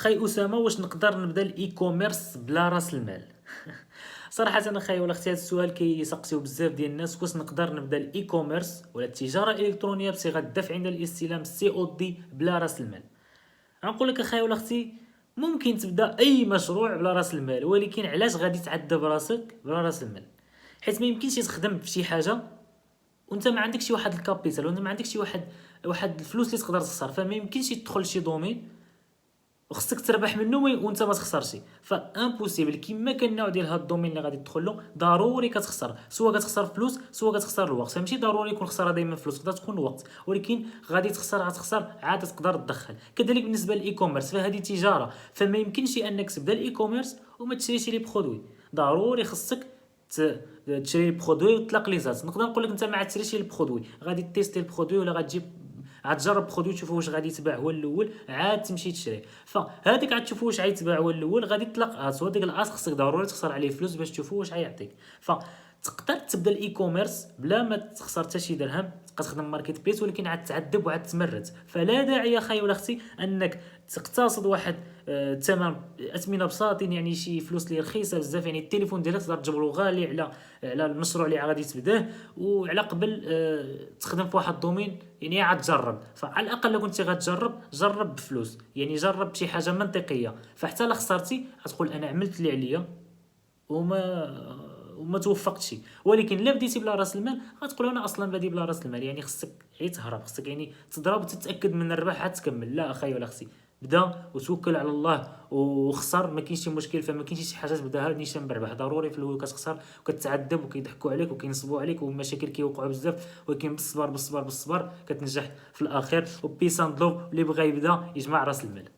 خاي أسامة، واش نقدر نبدا الإي كوميرس بلا راس المال؟ صراحة أنا خاي ولا اختي، هذا السؤال كيسقسيو بزاف ديال الناس، واش نقدر نبدا الإي كوميرس ولا التجارة الإلكترونية بصيغة الدفع عند الاستلام COD بلا راس المال؟ غنقول لك اخاي ولا اختي، ممكن تبدا اي مشروع بلا راس المال، ولكن علاش غادي تعذب راسك بلا راس المال؟ حيت ما يمكنش تخدم في شي حاجه وانت ما عندكش شي واحد الكابيتال، وانت ما عندكش شي واحد الفلوس اللي تقدر تخسر. فما يمكنش تدخل شي دومين وخصك تربح منه وانت ما تخسرش. فامبوسيبل كيما كان النوع ديال هاد الدومين اللي غادي تدخل له ضروري كتخسر، سواء كتخسر فلوس سواء كتخسر الوقت. فماشي ضروري يكون خساره دائما فلوس، تقدر تكون الوقت، ولكن غادي غتخسر عاد تقدر تدخل. كذلك بالنسبه للاي كوميرس، فهذه تجاره، فما يمكنش انك تبدا الاي كوميرس وما تشريش لي برودوي. ضروري خصك تشري البرودوي وتطلق لي زات. نقدر نقول لك انت ما تشريش البرودوي، غادي تيستي البرودوي ولا غتجيب عاد تجرب برودوي تشوف واش غادي يتباع هو الاول، عاد تمشي تشري. فهذيك عاد تشوف واش غيتباع هو الاول، غادي تطلق اس، وديك الاس خصك ضروري تخسر عليه فلوس باش تشوفوا واش غيعطيك. فتقدر تبدا الاي كوميرس بلا ما تخسر حتى شي درهم، تبقى تخدم ماركت بليس، ولكن عاد تعذب وعاد تمرد. فلا داعي يا خاي ولا اختي انك تقتصد واحد ثمن اثمنه بساطين، يعني شي فلوس اللي رخيصه بزاف. يعني التليفون ديالك تقدر تجبرو غالي على المشروع اللي غادي تبداه، وعلى قبل تخدم في واحد الدومين. يعني عاد تجرب، فعلى الاقل لو كنتي غتجرب جرب بفلوس، يعني جرب بشي حاجه منطقيه. فحتى لا خسرتي غتقول انا عملت اللي عليا وما توفقتش. ولكن لا بديتي بلا راس المال غتقول انا اصلا بادي بلا راس المال. يعني خصك غير تهرب، خصك يعني تضرب وتتاكد من الربح عاد تكمل. لا اخاي ولا اختي، بدا وتوكل على الله وخسر، ما كاينش شي مشكل. فما كاينش شي حاجه تبداها نيشان بربح. ضروري في الاول كتخسر وكتعذب وكيضحكوا عليك وكينصبوا عليك ومشاكل كيوقعوا بزاف، ولكن بالصبر بالصبر بالصبر كتنجح في الاخير. وبيس اند لوف اللي بغى يبدا يجمع راس المال.